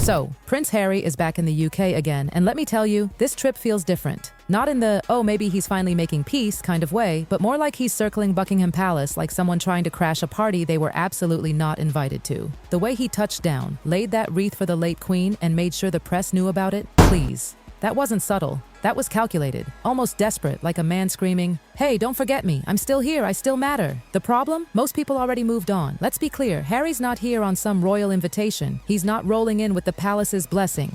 So, Prince Harry is back in the UK again, and let me tell you, this trip feels different. Not in the, oh, maybe he's finally making peace kind of way, but more like he's circling Buckingham Palace like someone trying to crash a party they were absolutely not invited to. The way he touched down, laid that wreath for the late Queen, and made sure the press knew about it, please. That wasn't subtle. That was calculated, almost desperate, like a man screaming, "Hey, don't forget me, I'm still here, I still matter." The problem? Most people already moved on. Let's be clear, Harry's not here on some royal invitation. He's not rolling in with the palace's blessing.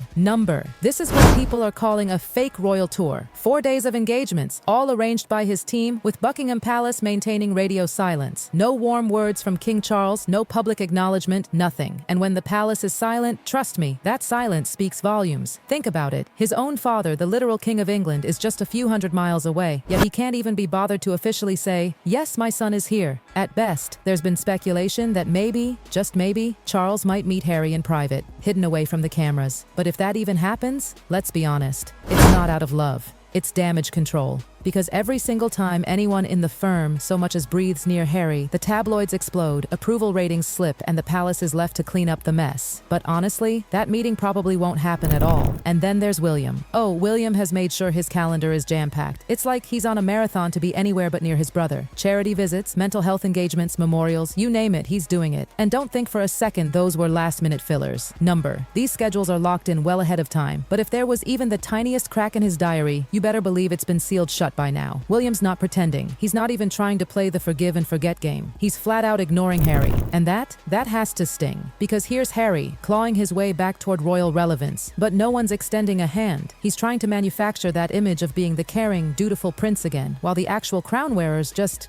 This is what people are calling a fake royal tour. 4 days of engagements, all arranged by his team, with Buckingham Palace maintaining radio silence. No warm words from King Charles, no public acknowledgement, nothing. And when the palace is silent, trust me, that silence speaks volumes. Think about it. His own father, the literal King of England, is just a few hundred miles away, yet he can't even be bothered to officially say, "Yes, my son is here." At best, there's been speculation that maybe, just maybe, Charles might meet Harry in private, hidden away from the cameras. But if that even happens, let's be honest, it's not out of love. It's damage control. Because every single time anyone in the firm so much as breathes near Harry, the tabloids explode, approval ratings slip, and the palace is left to clean up the mess. But honestly, that meeting probably won't happen at all. And then there's William. Oh, William has made sure his calendar is jam-packed. It's like he's on a marathon to be anywhere but near his brother. Charity visits, mental health engagements, memorials, you name it, he's doing it. And don't think for a second those were last-minute fillers. These schedules are locked in well ahead of time. But if there was even the tiniest crack in his diary, you better believe it's been sealed shut by now. William's not pretending. He's not even trying to play the forgive and forget game. He's flat out ignoring Harry. And that has to sting. Because here's Harry, clawing his way back toward royal relevance. But no one's extending a hand. He's trying to manufacture that image of being the caring, dutiful prince again, while the actual crown wearers just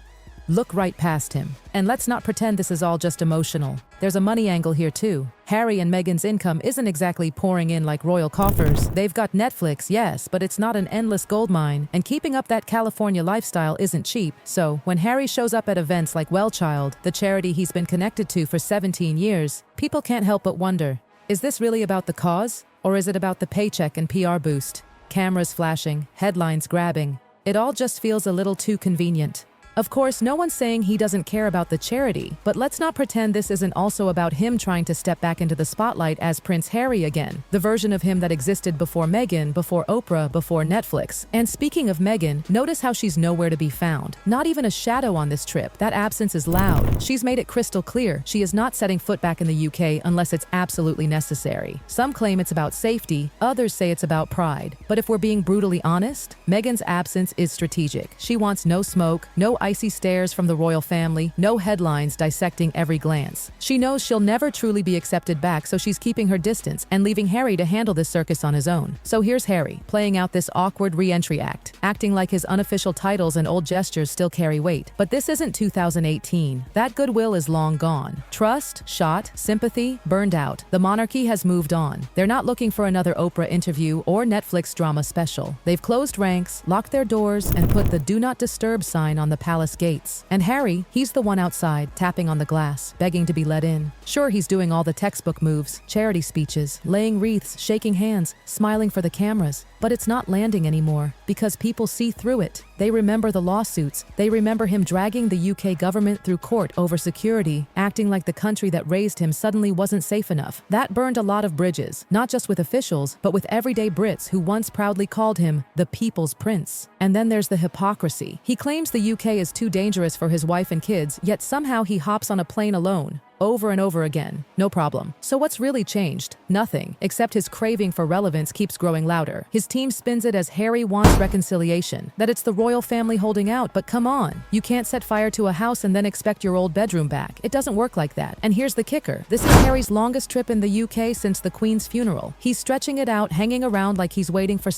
look right past him. And let's not pretend this is all just emotional. There's a money angle here too. Harry and Meghan's income isn't exactly pouring in like royal coffers. They've got Netflix, yes, but it's not an endless goldmine, and keeping up that California lifestyle isn't cheap. So, when Harry shows up at events like Wellchild, the charity he's been connected to for 17 years, people can't help but wonder, is this really about the cause? Or is it about the paycheck and PR boost? Cameras flashing, headlines grabbing. It all just feels a little too convenient. Of course, no one's saying he doesn't care about the charity, but let's not pretend this isn't also about him trying to step back into the spotlight as Prince Harry again, the version of him that existed before Meghan, before Oprah, before Netflix. And speaking of Meghan, notice how she's nowhere to be found. Not even a shadow on this trip. That absence is loud. She's made it crystal clear she is not setting foot back in the UK unless it's absolutely necessary. Some claim it's about safety, others say it's about pride. But if we're being brutally honest, Meghan's absence is strategic. She wants no smoke, no icy stares from the royal family, no headlines dissecting every glance. She knows she'll never truly be accepted back, so she's keeping her distance and leaving Harry to handle this circus on his own. So here's Harry, playing out this awkward re-entry act, acting like his unofficial titles and old gestures still carry weight. But this isn't 2018. That goodwill is long gone. Trust, shot, sympathy, burned out. The monarchy has moved on. They're not looking for another Oprah interview or Netflix drama special. They've closed ranks, locked their doors, and put the "Do Not Disturb" sign on the palace gates. And Harry, he's the one outside, tapping on the glass, begging to be let in. Sure, he's doing all the textbook moves, charity speeches, laying wreaths, shaking hands, smiling for the cameras, but it's not landing anymore, because people see through it. They remember the lawsuits. They remember him dragging the UK government through court over security, acting like the country that raised him suddenly wasn't safe enough. That burned a lot of bridges, not just with officials, but with everyday Brits who once proudly called him the People's Prince. And then there's the hypocrisy. He claims the UK is too dangerous for his wife and kids, yet somehow he hops on a plane alone. Over and over again. No problem. So what's really changed? Nothing, except his craving for relevance keeps growing louder. His team spins it as Harry wants reconciliation, that it's the royal family holding out, but come on. You can't set fire to a house and then expect your old bedroom back. It doesn't work like that. And here's the kicker. This is Harry's longest trip in the UK since the Queen's funeral. He's stretching it out, hanging around like he's waiting for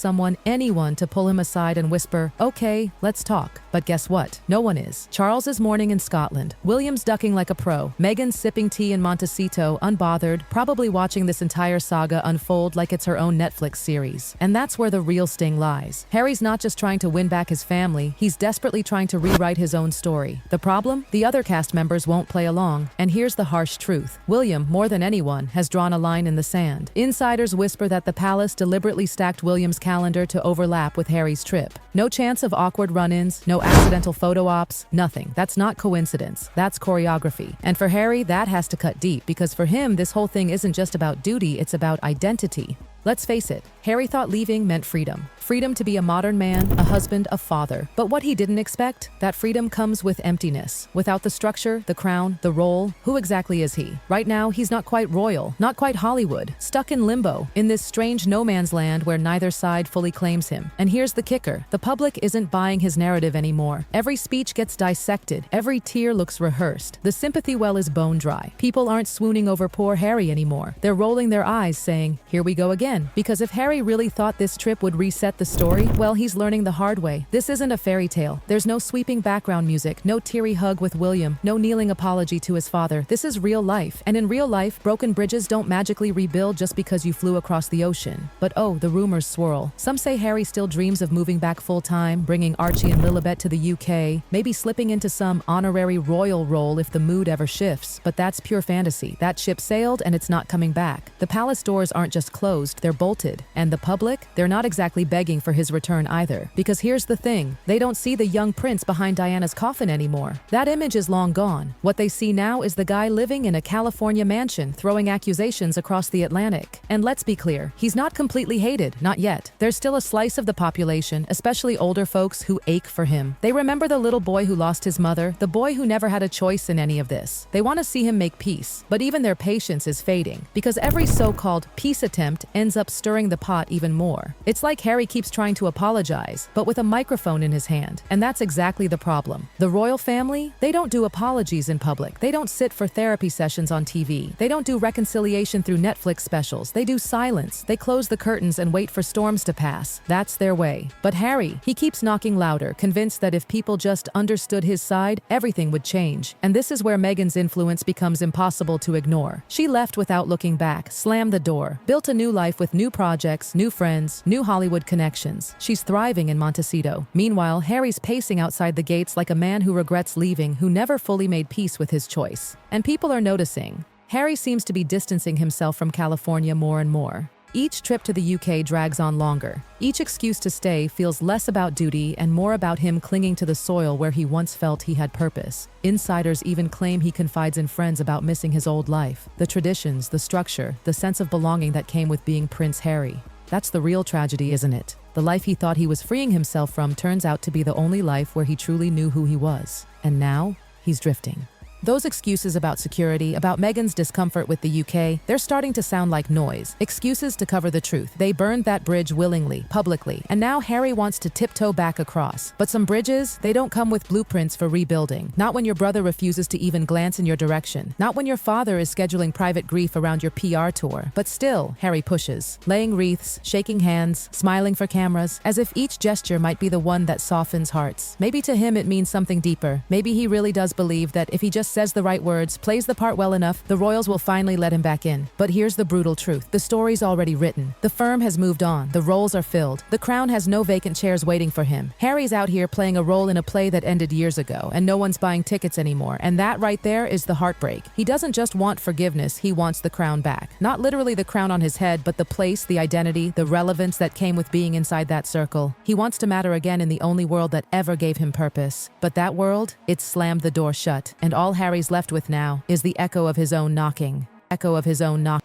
anyone to pull him aside and whisper, "Okay, let's talk." But guess what? No one is. Charles is mourning in Scotland. William's ducking like a pro. Meghan's sipping tea in Montecito, unbothered, probably watching this entire saga unfold like it's her own Netflix series. And that's where the real sting lies. Harry's not just trying to win back his family, he's desperately trying to rewrite his own story. The problem? The other cast members won't play along. And here's the harsh truth. William, more than anyone, has drawn a line in the sand. Insiders whisper that the palace deliberately stacked William's calendar to overlap with Harry's trip. No chance of awkward run-ins, no accidental photo ops, nothing. That's not coincidence. That's choreography. And for Harry, that that has to cut deep because for him, this whole thing isn't just about duty, it's about identity. Let's face it, Harry thought leaving meant freedom. Freedom to be a modern man, a husband, a father. But what he didn't expect? That freedom comes with emptiness. Without the structure, the crown, the role, who exactly is he? Right now, he's not quite royal, not quite Hollywood, stuck in limbo, in this strange no man's land where neither side fully claims him. And here's the kicker. The public isn't buying his narrative anymore. Every speech gets dissected. Every tear looks rehearsed. The sympathy well is bone dry. People aren't swooning over poor Harry anymore. They're rolling their eyes saying, here we go again. Because if Harry really thought this trip would reset the story, well, he's learning the hard way. This isn't a fairy tale. There's no sweeping background music, no teary hug with William, no kneeling apology to his father. This is real life. And in real life, broken bridges don't magically rebuild just because you flew across the ocean. But oh, the rumors swirl. Some say Harry still dreams of moving back full-time, bringing Archie and Lilibet to the UK, maybe slipping into some honorary royal role if the mood ever shifts. But that's pure fantasy. That ship sailed and it's not coming back. The palace doors aren't just closed, they're bolted. And the public? They're not exactly begging for his return either. Because here's the thing, they don't see the young prince behind Diana's coffin anymore. That image is long gone. What they see now is the guy living in a California mansion, throwing accusations across the Atlantic. And let's be clear, he's not completely hated, not yet. There's still a slice of the population, especially older folks, who ache for him. They remember the little boy who lost his mother, the boy who never had a choice in any of this. They want to see him make peace, but even their patience is fading. Because every so-called peace attempt ends up stirring the pot even more. It's like Harry keeps trying to apologize, but with a microphone in his hand. And that's exactly the problem. The royal family, they don't do apologies in public. They don't sit for therapy sessions on TV. They don't do reconciliation through Netflix specials. They do silence. They close the curtains and wait for storms to pass. That's their way. But Harry, he keeps knocking louder, convinced that if people just understood his side, everything would change. And this is where Meghan's influence becomes impossible to ignore. She left without looking back, slammed the door, built a new life with new projects, new friends, new Hollywood connections. She's thriving in Montecito. Meanwhile, Harry's pacing outside the gates like a man who regrets leaving, who never fully made peace with his choice. And people are noticing. Harry seems to be distancing himself from California more and more. Each trip to the UK drags on longer. Each excuse to stay feels less about duty and more about him clinging to the soil where he once felt he had purpose. Insiders even claim he confides in friends about missing his old life, the traditions, the structure, the sense of belonging that came with being Prince Harry. That's the real tragedy, isn't it? The life he thought he was freeing himself from turns out to be the only life where he truly knew who he was. And now, he's drifting. Those excuses about security, about Meghan's discomfort with the UK, they're starting to sound like noise. Excuses to cover the truth. They burned that bridge willingly, publicly, and now Harry wants to tiptoe back across. But some bridges, they don't come with blueprints for rebuilding. Not when your brother refuses to even glance in your direction. Not when your father is scheduling private grief around your PR tour. But still, Harry pushes, laying wreaths, shaking hands, smiling for cameras, as if each gesture might be the one that softens hearts. Maybe to him it means something deeper. Maybe he really does believe that if he just says the right words, plays the part well enough, the royals will finally let him back in. But here's the brutal truth. The story's already written. The firm has moved on. The roles are filled. The crown has no vacant chairs waiting for him. Harry's out here playing a role in a play that ended years ago, and no one's buying tickets anymore. And that right there is the heartbreak. He doesn't just want forgiveness, he wants the crown back. Not literally the crown on his head, but the place, the identity, the relevance that came with being inside that circle. He wants to matter again in the only world that ever gave him purpose. But that world, it's slammed the door shut, and all Harry's left with now is the echo of his own knocking. Echo of his own knock.